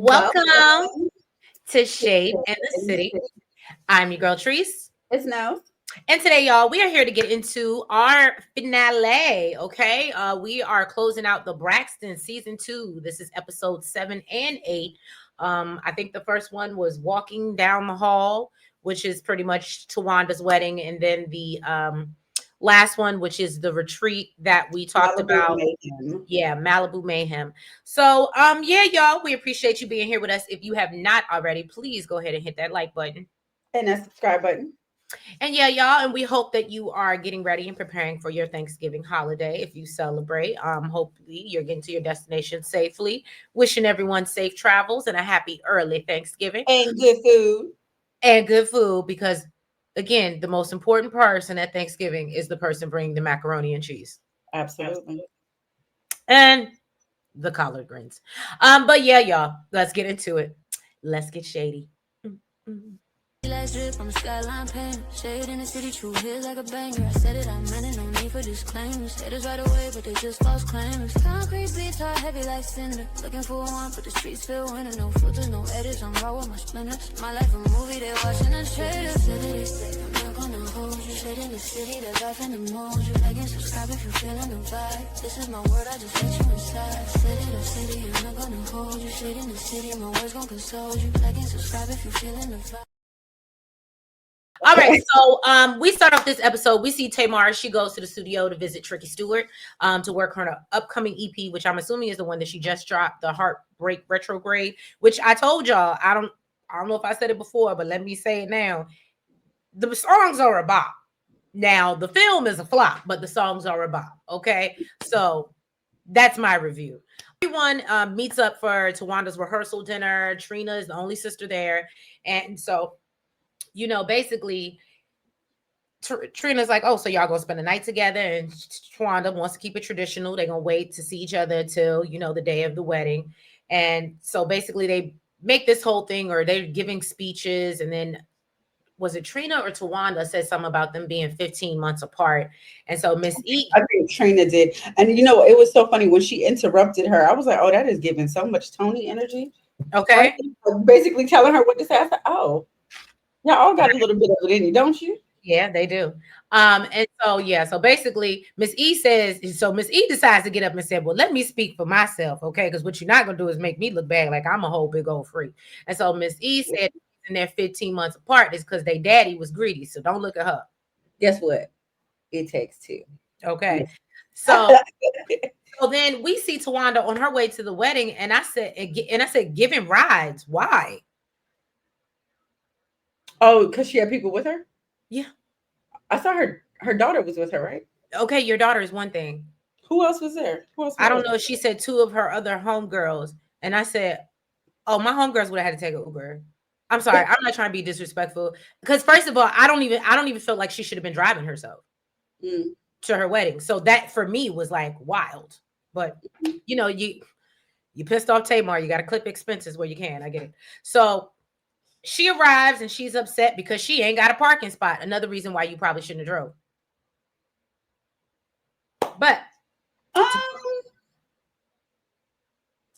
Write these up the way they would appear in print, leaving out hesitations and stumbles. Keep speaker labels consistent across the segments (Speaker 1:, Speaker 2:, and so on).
Speaker 1: Welcome to Shade
Speaker 2: Welcome
Speaker 1: in the
Speaker 2: in the
Speaker 1: City.
Speaker 2: city.
Speaker 1: I'm your girl Treese.
Speaker 2: It's now.
Speaker 1: And today, y'all, we are here to get into our finale. Okay. We are closing out the Braxton season 2. This is episode 7 and 8. I think the first one was walking down the hall, which is pretty much Tawanda's wedding, and then the last one, which is the retreat that we talked
Speaker 2: Malibu
Speaker 1: about.
Speaker 2: Mayhem.
Speaker 1: Yeah, Malibu Mayhem. So, yeah, y'all, we appreciate you being here with us. If you have not already, please go ahead and hit that like button.
Speaker 2: And that subscribe button.
Speaker 1: And yeah, y'all, and we hope that you are getting ready and preparing for your Thanksgiving holiday if you celebrate. Hopefully you're getting to your destination safely. Wishing everyone safe travels and a happy early Thanksgiving
Speaker 2: And good food.
Speaker 1: and good food because again, the most important person at Thanksgiving is the person bringing the macaroni and cheese.
Speaker 2: Absolutely.
Speaker 1: And the collard greens. But yeah, y'all, let's get into it. Let's get shady. Mm-hmm.
Speaker 3: Lights drip on the skyline paint. Shade in the city, true hit like a banger. I said it, I meant it, no need for disclaimers. Haters right away, but they just false claimers. Concrete beats are heavy like cinder. Looking for one, but the streets feel winter. No filters, no edits, I'm raw with my splinters. My life a movie, they watching the trailers. I'm not gonna hold you. Shade in the city, the life and the mood. You like and subscribe if you feeling the vibe. This is my word, I just let you inside. City, I'm not gonna hold you. Shade in the city, my words gon' console you. Like and subscribe if you feeling the vibe.
Speaker 1: All right, so we start off this episode. We see Tamar. She goes to the studio to visit Tricky Stewart to work her upcoming EP, which I'm assuming is the one that she just dropped, the Heartbreak Retrograde. Which I told y'all, I don't know if I said it before, but let me say it now. The songs are a bop. Now the film is a flop, but the songs are a bop. Okay, so that's my review. Everyone meets up for Tawanda's rehearsal dinner. Trina is the only sister there, and so basically Trina's like, oh, so y'all gonna spend the night together, and Tawanda wants to keep it traditional. They're gonna wait to see each other till the day of the wedding. And so basically they make this whole thing, or they're giving speeches, and then was it Trina or Tawanda said something about them being 15 months apart. And so Miss E,
Speaker 2: I think Trina did. And it was so funny when she interrupted her. I was like, oh, that is giving so much Tony energy. Right?
Speaker 1: okay.
Speaker 2: Basically telling her what to say. I said, oh, y'all all got a little bit of it in you, don't you?
Speaker 1: Yeah, they do. And so yeah, so basically Miss E says, so Miss E decides to get up and said, well, let me speak for myself, okay? Because what you're not gonna do is make me look bad like I'm a whole big old freak. And so Miss E said in their 15 months apart is because they daddy was greedy. So don't look at her.
Speaker 2: Guess what? It takes two.
Speaker 1: Okay. So then we see Tawanda on her way to the wedding, and I said, giving rides. Why?
Speaker 2: Oh, because she had people with her?
Speaker 1: Yeah.
Speaker 2: I saw her daughter was with her, right?
Speaker 1: Okay, your daughter is one thing.
Speaker 2: Who else was there? Who else was
Speaker 1: I don't
Speaker 2: there?
Speaker 1: know. She said 2 of her other homegirls. And I said, oh, my homegirls would have had to take an Uber. I'm sorry. I'm not trying to be disrespectful. Because first of all, I don't even feel like she should have been driving herself to her wedding. So that for me was like wild. But you pissed off Tamar. You got to clip expenses where you can. I get it. So she arrives and she's upset because she ain't got a parking spot. Another reason why you probably shouldn't have drove. But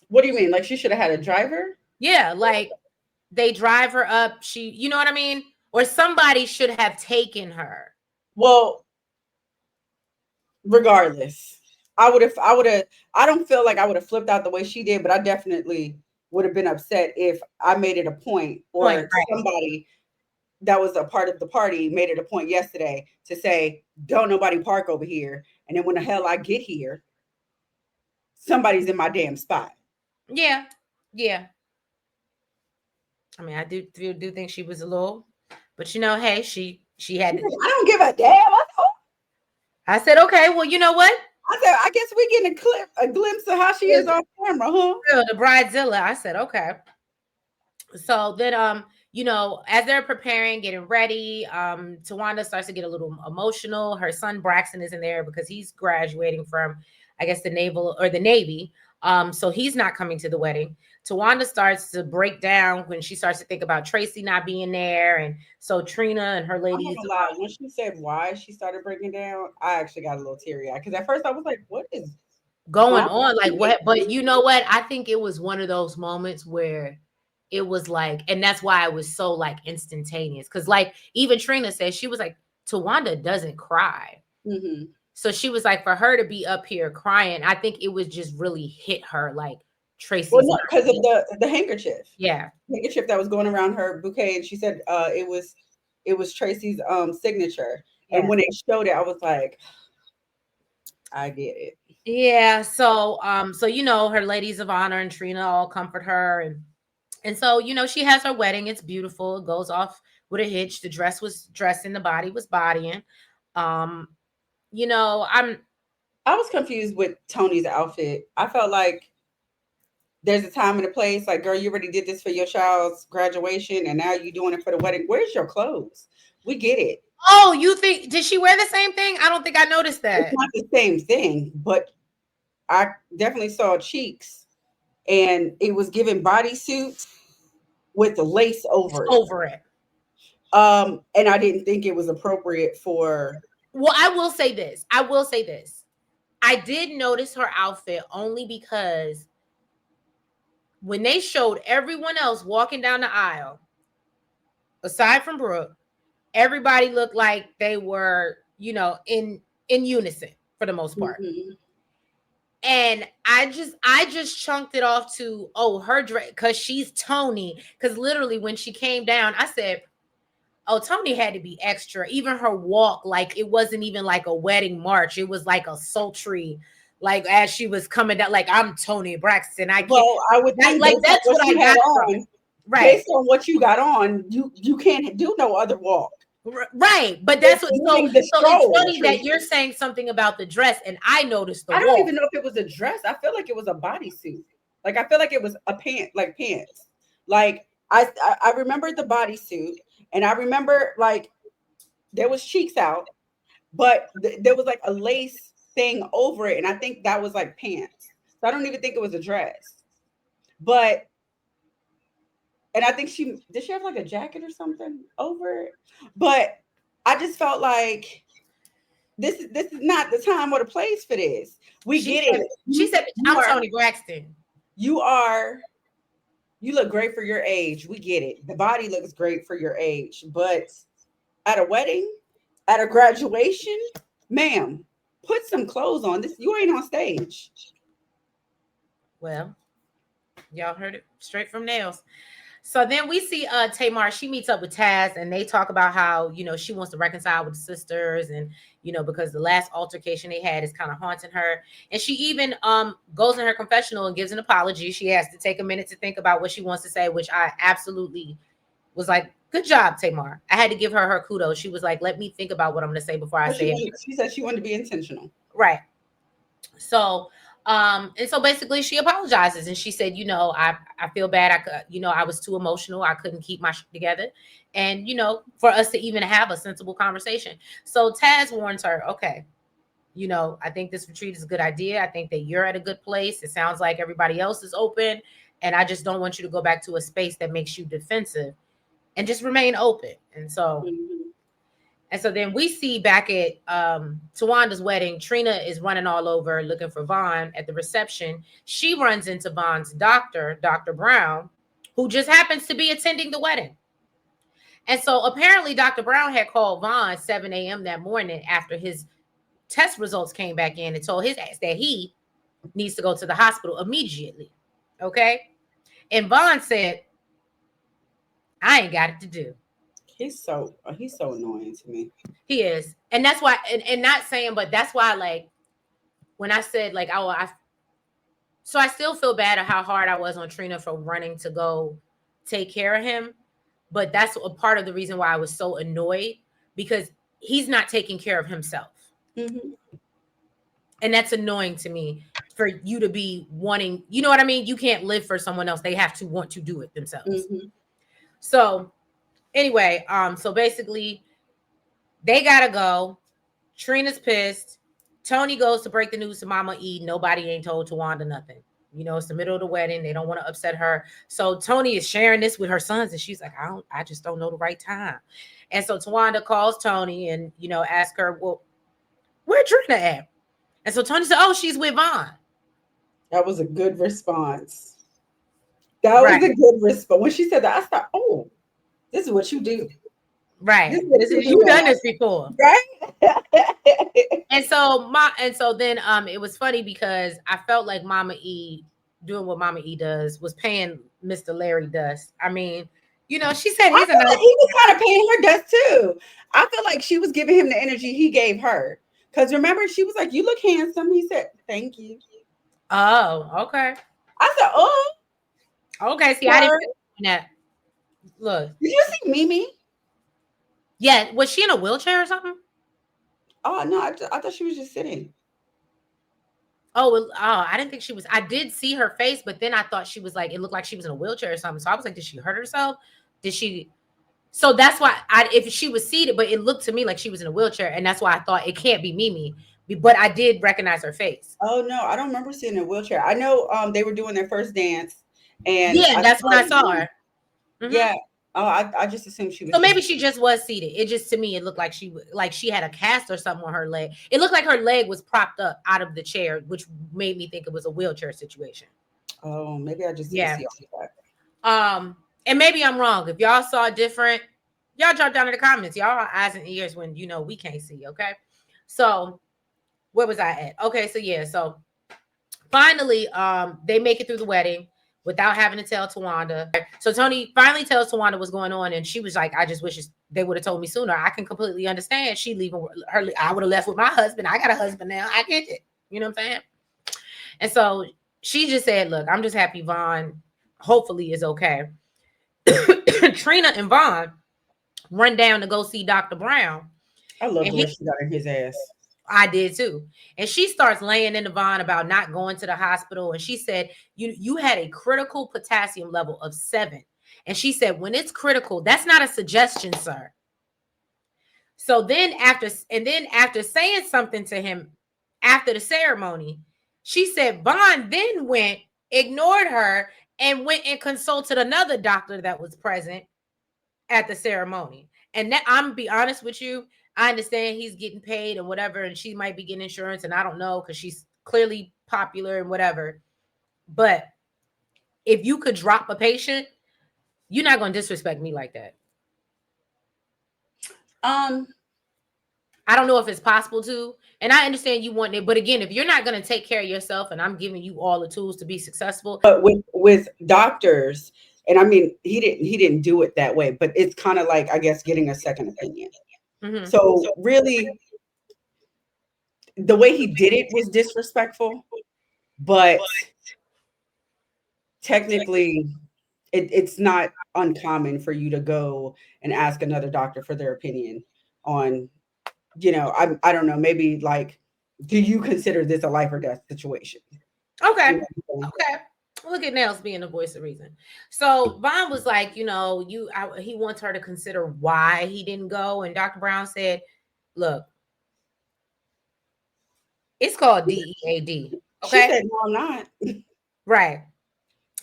Speaker 2: what do you mean? Like she should have had a driver?
Speaker 1: yeah, like they drive her up. You know what I mean? Or somebody should have taken her.
Speaker 2: Well, regardless, I don't feel like I would have flipped out the way she did, but I definitely would have been upset if I made it a point or
Speaker 1: Right.
Speaker 2: somebody that was a part of the party made it a point yesterday to say, don't nobody park over here. And then when the hell I get here, somebody's in my damn spot.
Speaker 1: Yeah. Yeah. I mean, I do think she was a little, but hey, she had.
Speaker 2: I don't give a damn.
Speaker 1: I said, okay, well, you know what?
Speaker 2: I said, I guess we getting a glimpse of how she is on camera, huh?
Speaker 1: The bridezilla. I said, okay. So then, as they're preparing, getting ready, Tawanda starts to get a little emotional. Her son Braxton isn't there because he's graduating from, I guess, the naval or the Navy. So he's not coming to the wedding. Tawanda starts to break down when she starts to think about Tracy not being there. And so Trina and her ladies.
Speaker 2: I'm not gonna lie, when she said why she started breaking down, I actually got a little teary eyed because at first I was like, what is
Speaker 1: going on. Like what? But you know what? I think it was one of those moments where it was like, and that's why it was so like instantaneous. Cause like even Trina said, she was like, Tawanda doesn't cry.
Speaker 2: Mm-hmm.
Speaker 1: So she was like, for her to be up here crying, I think it was just really hit her like Tracy's.
Speaker 2: Well, no, because of the handkerchief.
Speaker 1: Yeah.
Speaker 2: Handkerchief that was going around her bouquet, and she said it was Tracy's signature.
Speaker 1: Yeah.
Speaker 2: And when they showed it, I was like, I get it.
Speaker 1: Yeah. So so you know, her ladies of honor and Trina all comfort her, and so you know, she has her wedding. It's beautiful. It goes off with a hitch. The dress was dressing, the body was bodying. You know,
Speaker 2: I was confused with Tony's outfit. I felt like there's a time and a place. Like, girl, you already did this for your child's graduation, and now you're doing it for the wedding. Where's your clothes? We get it.
Speaker 1: Oh, you think, did she wear the same thing? I don't think I noticed that.
Speaker 2: It's not the same thing, but I definitely saw cheeks, and it was giving bodysuit with the lace over
Speaker 1: it.
Speaker 2: And I didn't think it was appropriate for.
Speaker 1: Well, I will say this. I did notice her outfit only because when they showed everyone else walking down the aisle, aside from Brooke, everybody looked like they were, you know, in unison for the most part.
Speaker 2: Mm-hmm.
Speaker 1: And I just chunked it off to, oh, her dress, because she's Tony. Because literally when she came down, I said, oh, Tony had to be extra. Even her walk, like it wasn't even like a wedding march. It was like a sultry, like as she was coming down, like I'm Tony Braxton. I
Speaker 2: would think
Speaker 1: like that's what I got
Speaker 2: on.
Speaker 1: Right.
Speaker 2: Based on what you got on, you can't do no other walk.
Speaker 1: Right, but that's what. So it's funny that you're saying something about the dress, and I noticed the.
Speaker 2: I don't even know if it was a dress. I feel like it was a bodysuit. Like I feel like it was a pants. Like I remember the bodysuit, and I remember like there was cheeks out, but there was like a lace thing over it, and I think that was like pants. So I don't even think it was a dress, but. And I think she have like a jacket or something over it. But I just felt like this is not the time or the place for this. We get it.
Speaker 1: She said, I'm Tony Braxton.
Speaker 2: You look great for your age. We get it. The body looks great for your age. But at a wedding, at a graduation, ma'am, put some clothes on. You ain't on stage.
Speaker 1: Well, y'all heard it straight from Nails. So then we see Tamar, she meets up with Taz, and they talk about how, you know, she wants to reconcile with the sisters, and, you know, because the last altercation they had is kind of haunting her. And she even goes in her confessional and gives an apology. She has to take a minute to think about what she wants to say, which I absolutely was like, good job, Tamar. I had to give her kudos. She was like, let me think about what I'm going to say before I say it.
Speaker 2: She said she wanted to be intentional.
Speaker 1: Right. So and so basically she apologizes, and she said, you know, I feel bad. I was too emotional. I couldn't keep my shit together. And, you know, for us to even have a sensible conversation. So Taz warns her, okay, you know, I think this retreat is a good idea. I think that you're at a good place. It sounds like everybody else is open. And I just don't want you to go back to a space that makes you defensive, and just remain open. And so, And so then we see back at Tawanda's wedding, Trina is running all over looking for Vaughn at the reception. She runs into Vaughn's doctor, Dr. Brown, who just happens to be attending the wedding. And so apparently Dr. Brown had called Vaughn 7 a.m. that morning after his test results came back in and told his ass that he needs to go to the hospital immediately. Okay. And Vaughn said, I ain't got it to do.
Speaker 2: He's so annoying to me.
Speaker 1: He is. And that's why, and not saying, but that's why, like, when I said, like, so I still feel bad at how hard I was on Trina for running to go take care of him. But that's a part of the reason why I was so annoyed, because he's not taking care of himself. Mm-hmm. And that's annoying to me, for you to be wanting, you know what I mean? You can't live for someone else. They have to want to do it themselves. Mm-hmm. So anyway, so basically they gotta go. Trina's pissed. Tony goes to break the news to Mama E. Nobody ain't told Tawanda nothing. You know, it's the middle of the wedding. They don't want to upset her. So Tony is sharing this with her sons, and she's like, I just don't know the right time. And so Tawanda calls Tony and, you know, asks her, well, where Trina at? And so Tony said, oh, she's with Vaughn.
Speaker 2: That was a good response. That was
Speaker 1: Right.
Speaker 2: a good response. When she said that, I thought, oh, this is what you do.
Speaker 1: Right.
Speaker 2: This is what
Speaker 1: This
Speaker 2: you
Speaker 1: is
Speaker 2: do
Speaker 1: you
Speaker 2: in
Speaker 1: done this
Speaker 2: life,
Speaker 1: before.
Speaker 2: right?
Speaker 1: And so then it was funny because I felt like Mama E doing what Mama E does was paying Mr. Larry Dust. I mean, she said
Speaker 2: I
Speaker 1: he's a
Speaker 2: feel like
Speaker 1: nice.
Speaker 2: he was kind of paying her dust too. I feel like she was giving him the energy he gave her. Because remember, she was like, "You look handsome." He said, "Thank you."
Speaker 1: Oh, okay.
Speaker 2: I said, "Oh,
Speaker 1: Okay. See, I didn't
Speaker 2: sir,
Speaker 1: pick up on that. Look.
Speaker 2: did you see Mimi?"
Speaker 1: Yeah, was she in a wheelchair or something?
Speaker 2: Oh no, I thought she was just sitting.
Speaker 1: I didn't think she was. I did see her face, but then I thought she was like, it looked like she was in a wheelchair or something. So I was like, did she hurt herself? Did she? So that's why if she was seated, but it looked to me like she was in a wheelchair, and that's why I thought it can't be Mimi. But I did recognize her face.
Speaker 2: Oh no, I don't remember seeing a wheelchair. I know they were doing their first dance, and
Speaker 1: Yeah,
Speaker 2: I
Speaker 1: that's when I saw
Speaker 2: saw,
Speaker 1: her. Hmm.
Speaker 2: yeah. Oh, I just assumed she
Speaker 1: So
Speaker 2: was just.
Speaker 1: maybe she just was seated. It just to me, it looked like she had a cast or something on her leg. It looked like her leg was propped up out of the chair, which made me think it was a wheelchair situation.
Speaker 2: Oh, maybe I just didn't
Speaker 1: Yeah.
Speaker 2: see all of that.
Speaker 1: And maybe I'm wrong. If y'all saw different, y'all drop down in the comments. Y'all are eyes and ears when we can't see. Okay. So where was I at? Okay, so yeah, so finally, they make it through the wedding without having to tell Tawanda. So Tony finally tells Tawanda what's going on, and she was like, "I just wish they would have told me sooner. I can completely understand. She leaving her. I would have left with my husband. I got a husband now. I get it. You know what I'm saying?" And so she just said, "Look, I'm just happy Vaughn hopefully is okay." Trina and Vaughn run down to go see Dr. Brown,
Speaker 2: I love
Speaker 1: and
Speaker 2: the way she got in his ass.
Speaker 1: I did too. And she starts laying into Vaughn about not going to the hospital. And she said, you had a critical potassium level of 7. And she said, when it's critical, that's not a suggestion, sir. So then after saying something to him after the ceremony, she said Vaughn then ignored her, and went and consulted another doctor that was present at the ceremony. And that, I'm gonna be honest with you, I understand he's getting paid and whatever, and she might be getting insurance, and I don't know because she's clearly popular and whatever. But if you could drop a patient, you're not gonna disrespect me like that.
Speaker 2: Um,
Speaker 1: I don't know if it's possible to, and I understand you want it, but again, if you're not gonna take care of yourself, and I'm giving you all the tools to be successful.
Speaker 2: but with doctors, and I mean, he didn't do it that way, but it's kind of like, I guess, getting a second opinion.
Speaker 1: Mhm.
Speaker 2: So really, the way he did it was disrespectful, but technically, it's not uncommon for you to go and ask another doctor for their opinion on, I don't know, maybe like, do you consider this a life or death situation?
Speaker 1: Okay.
Speaker 2: You know what I'm saying?
Speaker 1: Okay. Look at Nels being the voice of reason. So Vaughn was like, he wants her to consider why he didn't go. And Dr. Brown said, look, it's called DEAD.
Speaker 2: She
Speaker 1: Okay.
Speaker 2: said, "No, I'm not."
Speaker 1: Right.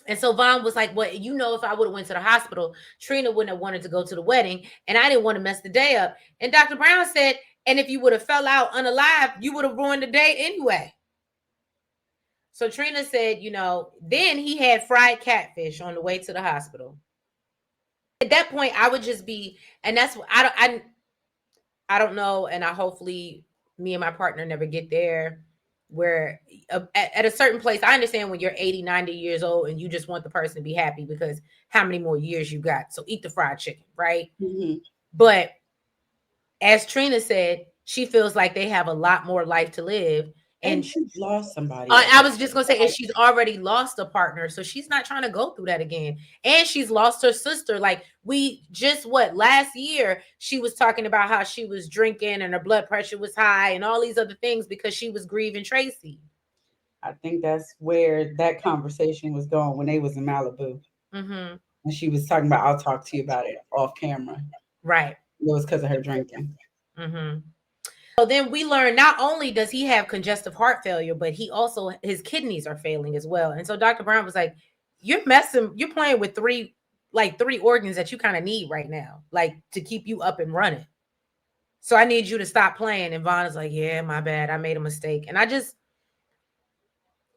Speaker 1: And so Vaughn was like, well, if I would have went to the hospital, Trina wouldn't have wanted to go to the wedding. And I didn't want to mess the day up. And Dr. Brown said, and if you would have fell out unalive, you would have ruined the day anyway. So Trina said, then he had fried catfish on the way to the hospital. At that point, I would just be, and that's what I don't know, and I hopefully me and my partner never get there where at a certain place. I understand when you're 80, 90 years old and you just want the person to be happy because how many more years you got? So eat the fried chicken, right?
Speaker 2: Mhm.
Speaker 1: But as Trina said, she feels like they have a lot more life to live.
Speaker 2: And
Speaker 1: And
Speaker 2: she's lost somebody
Speaker 1: I
Speaker 2: already.
Speaker 1: was just gonna say, and she's already lost a partner, so she's not trying to go through that again. And she's lost her sister. Like we just last year, she was talking about how she was drinking and her blood pressure was high and all these other things because she was grieving Tracy.
Speaker 2: I think that's where that conversation was going when they was in Malibu.
Speaker 1: Mm-hmm.
Speaker 2: And she was talking about, "I'll talk to you about it off camera."
Speaker 1: Right.
Speaker 2: It was because of her drinking.
Speaker 1: Mm-hmm. So then we learn not only does he have congestive heart failure, but his kidneys are failing as well. And so Dr. Brown was like, you're playing with three organs that you kind of need right now, like to keep you up and running. So I need you to stop playing. And Vaughn is like, yeah, my bad. I made a mistake. And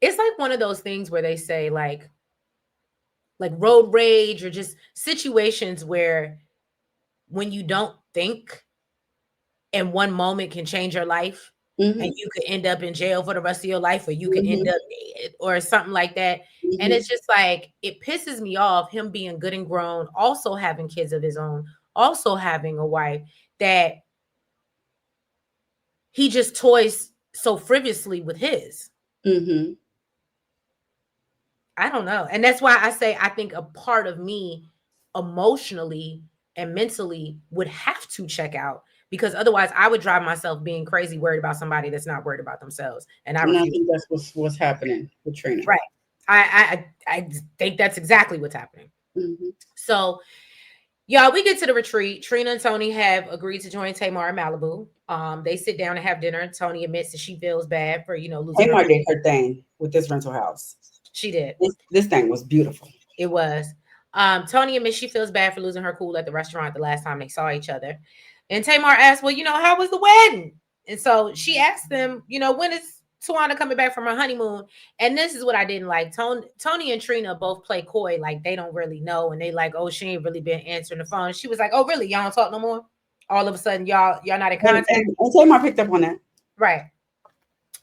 Speaker 1: It's like one of those things where they say like road rage or just situations where when you don't think and one moment can change your life and
Speaker 2: Mm-hmm.
Speaker 1: you could end up in jail for the rest of your life or you could end
Speaker 2: Mm-hmm.
Speaker 1: up dead or something like that. And
Speaker 2: Mm-hmm.
Speaker 1: it's just like it pisses me off him being good and grown, also having kids of his own, also having a wife, that he just toys so frivolously with his.
Speaker 2: Mm-hmm.
Speaker 1: I don't know. And that's why I say I think a part of me emotionally and mentally would have to check out, because otherwise I would drive myself being crazy worried about somebody that's not worried about themselves. And I
Speaker 2: And I
Speaker 1: refuse.
Speaker 2: think that's what's happening with Trina.
Speaker 1: Right. I think that's exactly what's happening.
Speaker 2: Mm-hmm.
Speaker 1: So y'all, we get to the retreat. Trina and Tony have agreed to join Tamar in Malibu. They sit down and have dinner. Tony admits that she feels bad for, losing her.
Speaker 2: Tamar did her thing with this rental house.
Speaker 1: She did.
Speaker 2: This thing was beautiful.
Speaker 1: It was. Tony admits she feels bad for losing her cool at the restaurant the last time they saw each other. And Tamar asked, well, how was the wedding? And so she asked them, when is Tawana coming back from her honeymoon? And this is what I didn't like. Tony and Trina both play coy, like they don't really know. And they like, oh, she ain't really been answering the phone. She was like, oh, really? Y'all don't talk no more? All of a sudden, y'all not in contact?
Speaker 2: And Tamar picked up on that.
Speaker 1: Right.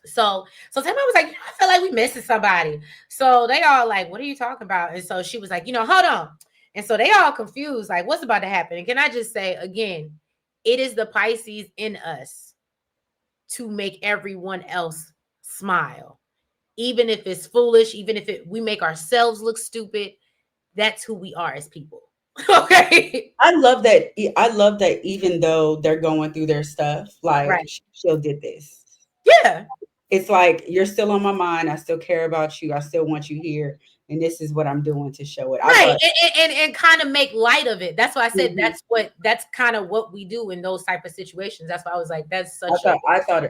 Speaker 1: So Tamar was like, I feel like we missing somebody. So they all like, what are you talking about? And so she was like, hold on. And so they all confused, like, what's about to happen? And can I just say again, it is the Pisces in us to make everyone else smile. Even if it's foolish, even if we make ourselves look stupid, that's who we are as people. Okay.
Speaker 2: I love that. I love that even though they're going through their stuff, like
Speaker 1: Right.
Speaker 2: she still did this.
Speaker 1: Yeah.
Speaker 2: It's like you're still on my mind. I still care about you. I still want you here, and this is what I'm doing to show it. I
Speaker 1: Right.
Speaker 2: thought,
Speaker 1: And kind of make light of it. That's why I said
Speaker 2: Mhm.
Speaker 1: that's kind of what we do in those type of situations. That's why I was like, that's such a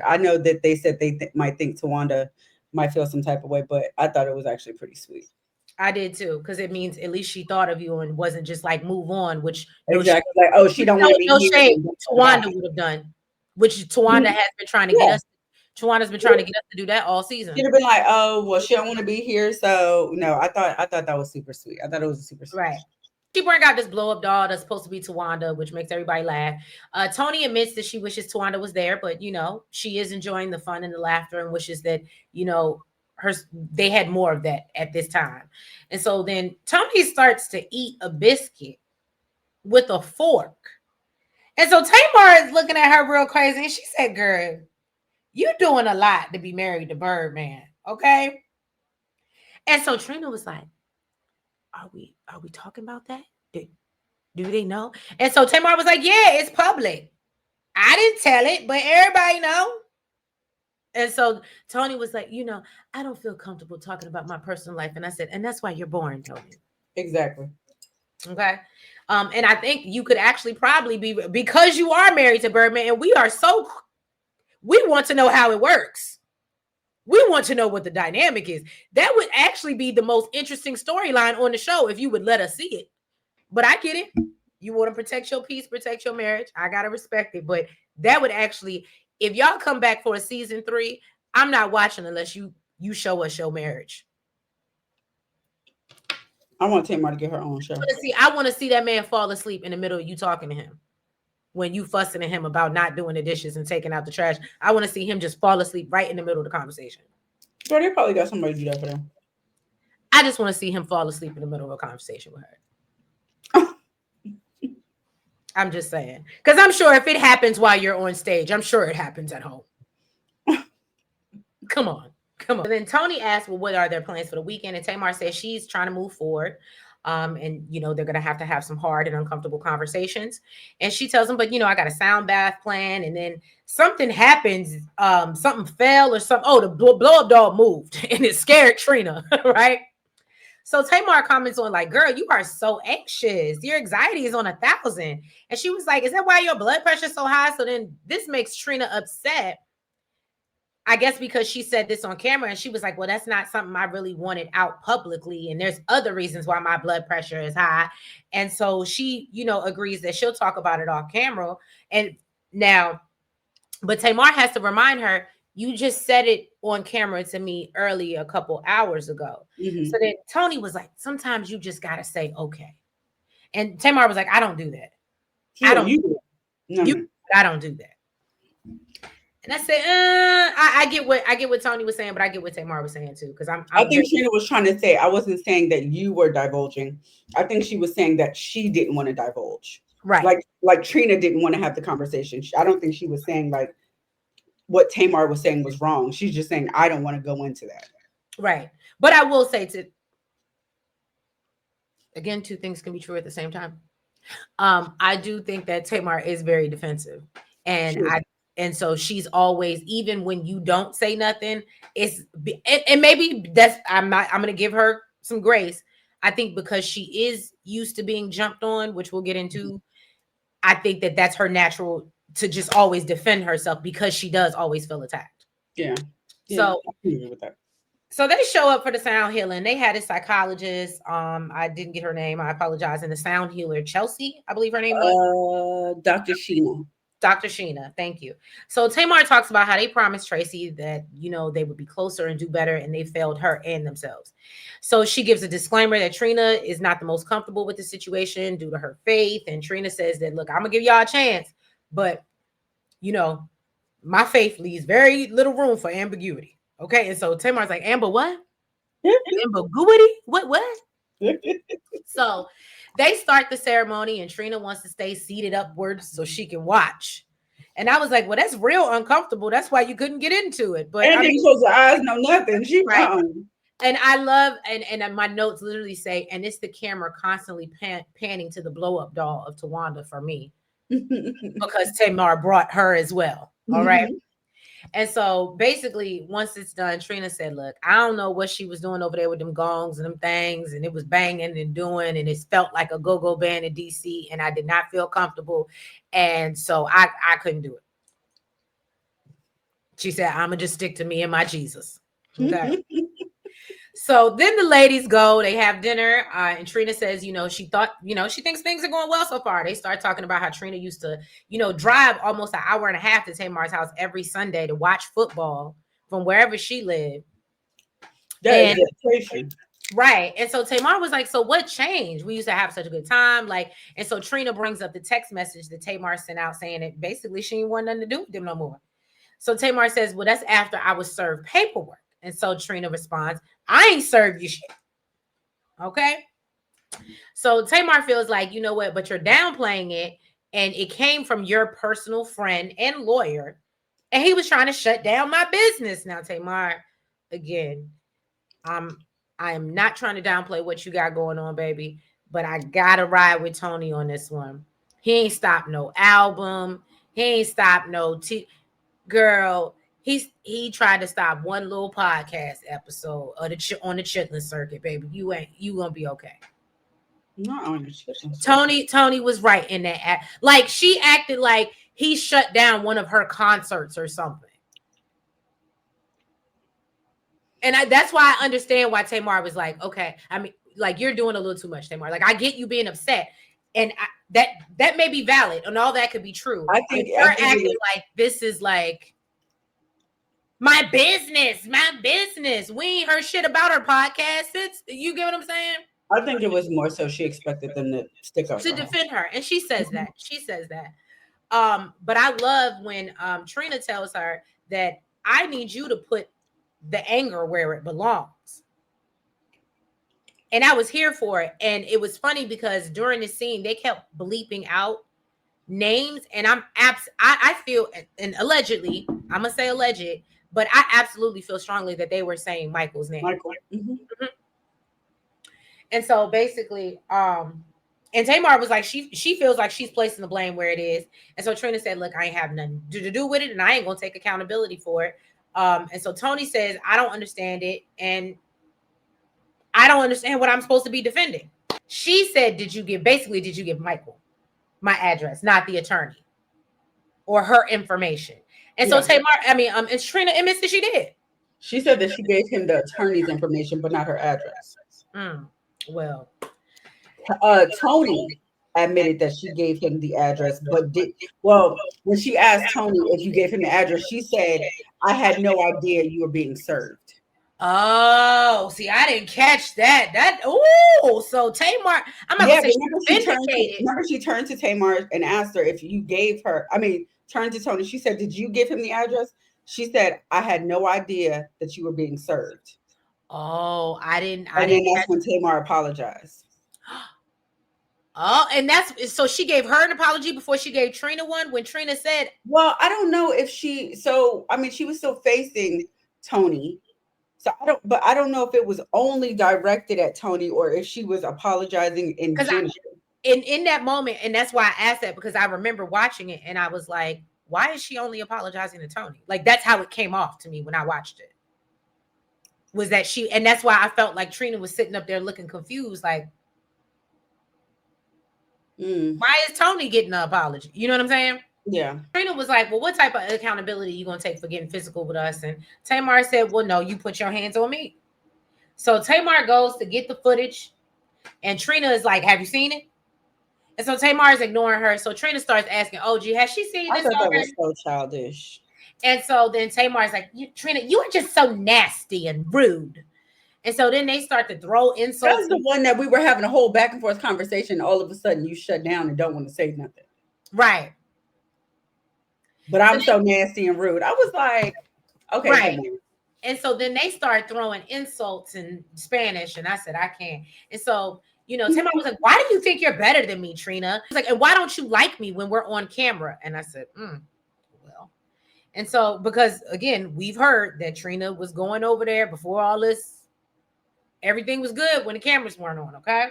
Speaker 2: I know that they said they might think Tawanda might feel some type of way, but I thought it was actually pretty sweet.
Speaker 1: I did too, because it means at least she thought of you and wasn't just like move on, which
Speaker 2: Exactly. Like, oh, she don't want to be
Speaker 1: no
Speaker 2: here.
Speaker 1: shade
Speaker 2: And
Speaker 1: Tawanda would have done, which Tawanda
Speaker 2: Mhm.
Speaker 1: has been trying to get
Speaker 2: Yeah.
Speaker 1: us. Tawanda's been trying to get us to do that all season.
Speaker 2: She'd have been like, oh, well, she don't want to be here. So no, I thought that was super sweet. I thought it was super sweet.
Speaker 1: Right. She bring out this blow up doll that's supposed to be Tawanda, which makes everybody laugh. Tony admits that she wishes Tawanda was there, but she is enjoying the fun and the laughter and wishes that her they had more of that at this time. And so then Tony starts to eat a biscuit with a fork. And so Tamar is looking at her real crazy, and she said, "Girl, you doing a lot to be married to Birdman, okay?" And so Trina was like, "Are we talking about that? Do they know?" And so Tamar was like, "Yeah, it's public. I didn't tell it, but everybody know." And so Tony was like, "I don't feel comfortable talking about my personal life." And I said, "And that's why you're boring, Tony."
Speaker 2: Exactly.
Speaker 1: Okay. And I think you could actually probably be, because you are married to Birdman, and we want to know how it works. We want to know what the dynamic is. That would actually be the most interesting storyline on the show if you would let us see it. But I get it. You want to protect your peace, protect your marriage. I gotta respect it. But that would actually, if y'all come back for a season 3, I'm not watching unless you show us your marriage.
Speaker 2: I want Tamar to get her own show.
Speaker 1: I want to see that man fall asleep in the middle of you talking to him. When you fussing at him about not doing the dishes and taking out the trash, I want to see him just fall asleep right in the middle of the conversation.
Speaker 2: Girl, they probably got somebody to do that for them.
Speaker 1: I just want to see him fall asleep in the middle of a conversation with her. I'm just saying. Because I'm sure if it happens while you're on stage, I'm sure it happens at home. Come on. And then Tony asked, well, what are their plans for the weekend? And Tamar says she's trying to move forward. And they're going to have some hard and uncomfortable conversations. And she tells him, but I got a sound bath plan. And then something happens, something fell or something. Oh, the blow up doll moved and it scared Trina, right? So Tamar comments on like, girl, you are so anxious. Your anxiety is on 1,000. And she was like, is that why your blood pressure is so high? So then this makes Trina upset. I guess because she said this on camera, and she was like, well, that's not something I really wanted out publicly. And there's other reasons why my blood pressure is high. And so she, agrees that she'll talk about it off camera. And now, but Tamar has to remind her, You just said it on camera to me earlier a couple hours ago.
Speaker 2: Mm-hmm.
Speaker 1: So then Tony was like, sometimes you just gotta say okay. And Tamar was like, I don't do that. I don't
Speaker 2: You do it. No,
Speaker 1: you
Speaker 2: no.
Speaker 1: I don't do that. And I said, I get what Tony was saying, but I get what Tamar was saying too. Because
Speaker 2: I think Trina was trying to say, I wasn't saying that you were divulging. I think she was saying that she didn't want to divulge.
Speaker 1: right.
Speaker 2: Like Trina didn't want to have the conversation. I don't think she was saying like what Tamar was saying was wrong. She's just saying, I don't want to go into that.
Speaker 1: Right. But I will say again, two things can be true at the same time. I do think that Tamar is very defensive. And so she's always, even when you don't say nothing, and maybe I'm gonna give her some grace. I think because she is used to being jumped on, which we'll get into, I think that that's her natural to just always defend herself because she does always feel attacked.
Speaker 2: Yeah.
Speaker 1: So
Speaker 2: I agree with that.
Speaker 1: So they show up for the sound healing. They had a psychologist. I didn't get her name. I apologize. And the sound healer, Chelsea, I believe her name was.
Speaker 2: Dr. Sheena.
Speaker 1: Dr. Sheena, thank you. So Tamar talks about how they promised Tracy that, they would be closer and do better, and they failed her and themselves. So she gives a disclaimer that Trina is not the most comfortable with the situation due to her faith. And Trina says that, look, I'm going to give y'all a chance, but, my faith leaves very little room for ambiguity. Okay. And so Tamar's like, Amber, what? Ambiguity? What? So they start the ceremony and Trina wants to stay seated upwards so she can watch. And I was like, well, that's real uncomfortable. That's why you couldn't get into it. But
Speaker 2: and didn't close her eyes, no nothing. She right.
Speaker 1: And I love, and my notes literally say, and it's the camera constantly panning to the blow up doll of Tawanda for me. Because Tamar brought her as well. All right. And so basically, once it's done, Trina said, look, I don't know what she was doing over there with them gongs and them things, and it was banging and doing, and it felt like a go-go band in DC, and I did not feel comfortable. And so I couldn't do it. She said, I'm going to just stick to me and my Jesus. Okay. So then the ladies go, they have dinner, and Trina says, she thought, she thinks things are going well so far. They start talking about how Trina used to, drive almost an hour and a half to Tamar's house every Sunday to watch football from wherever she lived. That is dedication. Right. And so Tamar was like, so what changed? We used to have such a good time. And so Trina brings up the text message that Tamar sent out saying that basically she didn't want nothing to do with them no more. So Tamar says, well, that's after I was served paperwork. And so Trina responds, I ain't served you shit. Okay. So Tamar feels like, you know what, but you're downplaying it. And it came from your personal friend and lawyer. And he was trying to shut down my business. Now, Tamar, again, I am not trying to downplay what you got going on, baby. But I gotta ride with Tony on this one. He ain't stopped no album. He ain't stopped no girl. He tried to stop one little podcast episode of on the chitlin circuit, baby. You gonna be okay.
Speaker 2: Not on the chitlin.
Speaker 1: Tony was right in that act. Like she acted like he shut down one of her concerts or something. And that's why I understand why Tamar was like, okay, I mean, like you're doing a little too much, Tamar. Like I get you being upset, and that may be valid, and all that could be true.
Speaker 2: I think
Speaker 1: you're acting like this is like. My business. We ain't heard shit about her podcast. You get what I'm saying?
Speaker 2: I think it was more so she expected them to stick up
Speaker 1: to defend her. And she says that. But I love when Trina tells her that I need you to put the anger where it belongs. And I was here for it. And it was funny because during the scene, they kept bleeping out names. And I feel, and allegedly, I'm going to say alleged, but I absolutely feel strongly that they were saying Michael's name.
Speaker 2: Michael.
Speaker 1: And so basically, and Tamar was like, she feels like she's placing the blame where it is. And so Trina said, look, I ain't have nothing to do with it, and I ain't gonna take accountability for it. And so Tony says, I don't understand it, and I don't understand what I'm supposed to be defending. She said, did you give Michael my address, not the attorney, or her information? And so Tamar, and Trina admits that she did.
Speaker 2: She said that she gave him the attorney's information, but not her address.
Speaker 1: Well,
Speaker 2: Tony admitted that she gave him the address, but when she asked Tony if you gave him the address, she said, I had no idea you were being served.
Speaker 1: Oh, see, I didn't catch that. So Tamar, I'm not
Speaker 2: Yeah,
Speaker 1: gonna say she's vindicated.
Speaker 2: remember she turned to Tamar and asked her if you gave her, I mean, turned to Tony. She said, "Did you give him the address?" She said, "I had no idea that you were being served."
Speaker 1: Oh, I didn't
Speaker 2: And then that's
Speaker 1: catch.
Speaker 2: when Tamar apologized.
Speaker 1: Oh, and that's so she gave her an apology before she gave Trina one when Trina said,
Speaker 2: Well, I don't know if I mean, she was still facing Tony. So I don't know if it was only directed at Tony or if she was apologizing in
Speaker 1: because
Speaker 2: general.
Speaker 1: in that moment, and that's why I asked that because I remember watching it and I was like, why is she only apologizing to Tony? Like that's how it came off to me when I watched it. Was that she, and that's why I felt like Trina was sitting up there looking confused, like, why is Tony getting an apology? You know what I'm saying?
Speaker 2: Yeah.
Speaker 1: Trina was like, well, what type of accountability are you going to take for getting physical with us? And Tamar said, well, no, you put your hands on me. So Tamar goes to get the footage, and Trina is like, have you seen it? And so Tamar is ignoring her. So Trina starts asking, oh, gee, has she seen
Speaker 2: I
Speaker 1: this
Speaker 2: thought that
Speaker 1: already?
Speaker 2: was so childish.
Speaker 1: And so then Tamar is like, Trina, you are just so nasty and rude. And so then they start to throw insults.
Speaker 2: That was the one that we were having a whole back and forth conversation. All of a sudden, you shut down and don't want to say nothing.
Speaker 1: Right.
Speaker 2: But I'm so nasty and rude. I was like, okay.
Speaker 1: Right. And so then they start throwing insults in Spanish. And I said, I can't. And so, you know, Tamar was like, why do you think you're better than me, Trina? He's like, and why don't you like me when we're on camera? And I said, well. And so, because again, we've heard that Trina was going over there before all this. Everything was good when the cameras weren't on, okay?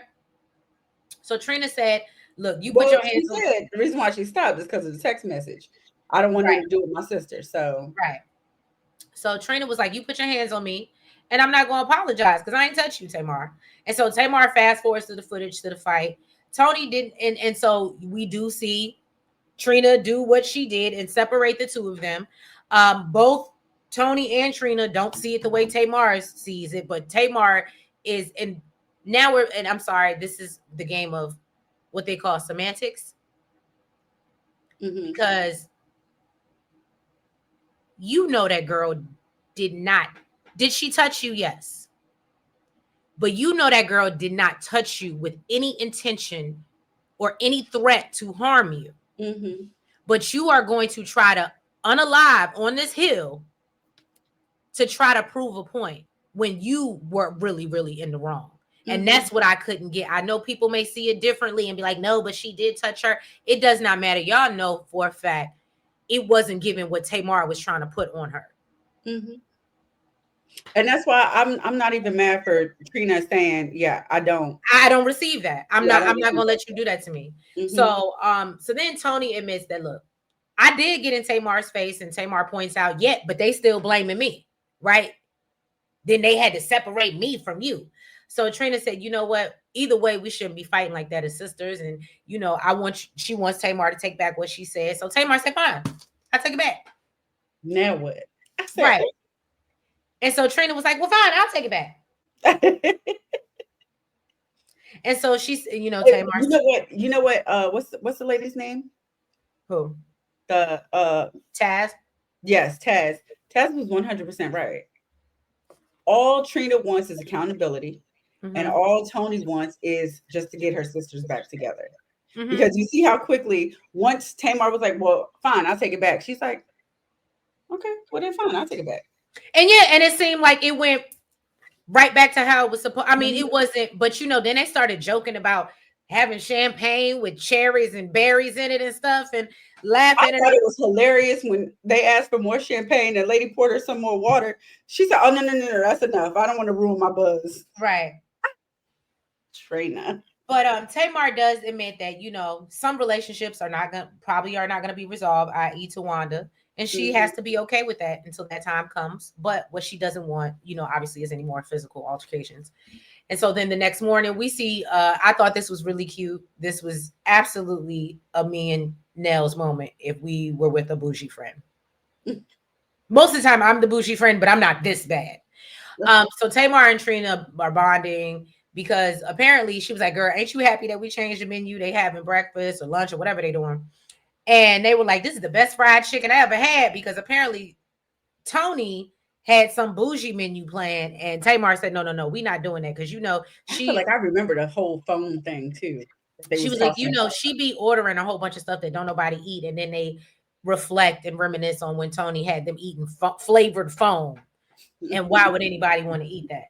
Speaker 1: So Trina said, look, you put your hands on.
Speaker 2: The reason why she stopped is because of the text message. I don't want nothing to do with my sister. So
Speaker 1: right. So Trina was like, you put your hands on me, and I'm not going to apologize because I ain't touched you, Tamar. And so Tamar fast forwards to the footage to the fight. Tony didn't, and so we do see Trina do what she did and separate the two of them. Both Tony and Trina don't see it the way Tamar sees it, but Tamar is, and now and I'm sorry, this is the game of what they call semantics. Because you know that girl did she touch you? Yes. But you know that girl did not touch you with any intention or any threat to harm you. But you are going to try to unalive on this hill to try to prove a point when you were really, really in the wrong. And that's what I couldn't get. I know people may see it differently and be like, no, but she did touch her. It does not matter. Y'all know for a fact it wasn't given what Tamar was trying to put on her.
Speaker 2: And that's why I'm not even mad for Trina saying, yeah, I don't
Speaker 1: receive that. I'm not gonna let you do that to me. So then Tony admits that, look, I did get in Tamar's face, and Tamar points out, but they still blaming me, right? Then they had to separate me from you. So Trina said, you know what? Either way, we shouldn't be fighting like that as sisters. And you know, she wants Tamar to take back what she said. So Tamar said, fine, I take it back.
Speaker 2: Now what?
Speaker 1: Right. And so Trina was like, well, fine, I'll take it back. And so she's, you know, Tamar.
Speaker 2: You know what? What's the lady's name?
Speaker 1: Who?
Speaker 2: The
Speaker 1: Taz.
Speaker 2: Yes, Taz. Taz was 100% right. All Trina wants is accountability, and all Tony wants is just to get her sisters back together. Because you see how quickly once Tamar was like, well, fine, I'll take it back. She's like, okay, well then fine, I'll take it back.
Speaker 1: And and it seemed like it went right back to how it was supposed. I mean, it wasn't, but you know, then they started joking about having champagne with cherries and berries in it and stuff, and laughing.
Speaker 2: I thought it was hilarious when they asked for more champagne and lady poured her some more water. She said, oh, no, that's enough. I don't want to ruin my buzz.
Speaker 1: Right.
Speaker 2: Trina.
Speaker 1: But Tamar does admit that, you know, some relationships are not gonna be resolved, i.e. Tawanda. And she has to be okay with that until that time comes. But what she doesn't want, you know, obviously is any more physical altercations. And so then the next morning we see, I thought this was really cute. This was absolutely a me and Nell's moment if we were with a bougie friend. Most of the time I'm the bougie friend, but I'm not this bad. So Tamar and Trina are bonding because apparently she was like, girl, ain't you happy that we changed the menu? They having breakfast or lunch or whatever they doing. And they were like, this is the best fried chicken I ever had, because apparently Tony had some bougie menu plan, and Tamar said, "No, no, no, we not doing that because
Speaker 2: I feel like I remember the whole phone thing too. That they
Speaker 1: she
Speaker 2: was
Speaker 1: was like,
Speaker 2: talking.
Speaker 1: she be ordering a whole bunch of stuff that don't nobody eat, and then they reflect and reminisce on when Tony had them eating flavored foam, and why would anybody want to eat that?"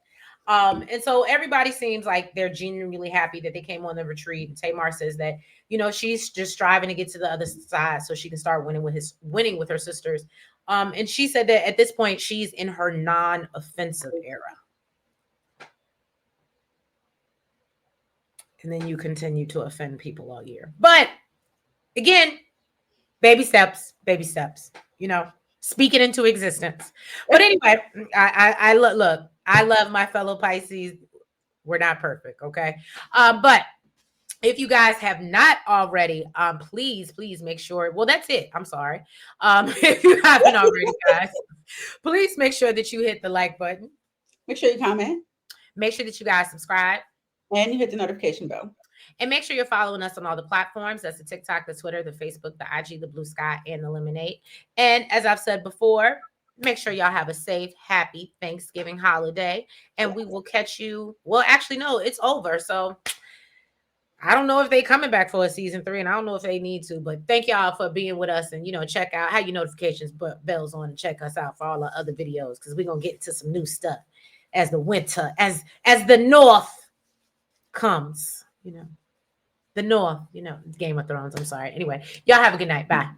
Speaker 1: And so everybody seems like they're genuinely happy that they came on the retreat. And Tamar says that she's just striving to get to the other side so she can start winning with her sisters. And she said that at this point she's in her non-offensive era. And then you continue to offend people all year. But again, baby steps, speak it into existence. But anyway, I look, I love my fellow Pisces. We're not perfect, okay? But if you guys have not already, please make sure. Well, that's it. I'm sorry. If you haven't already, guys, please make sure that you hit the like button.
Speaker 2: Make sure you comment.
Speaker 1: Make sure that you guys subscribe.
Speaker 2: And you hit the notification bell.
Speaker 1: And make sure you're following us on all the platforms. That's the TikTok, the Twitter, the Facebook, the IG, the Blue Sky, and the Lemonade. And as I've said before, make sure y'all have a safe, happy Thanksgiving holiday. And we will catch you. Well, actually, no, it's over. So I don't know if they coming back for a season 3, and I don't know if they need to. But thank y'all for being with us. And, check out how your notifications bells on and check us out for all our other videos, because we're going to get to some new stuff as the winter, as the North comes, the North, Game of Thrones. I'm sorry. Anyway, y'all have a good night. Bye.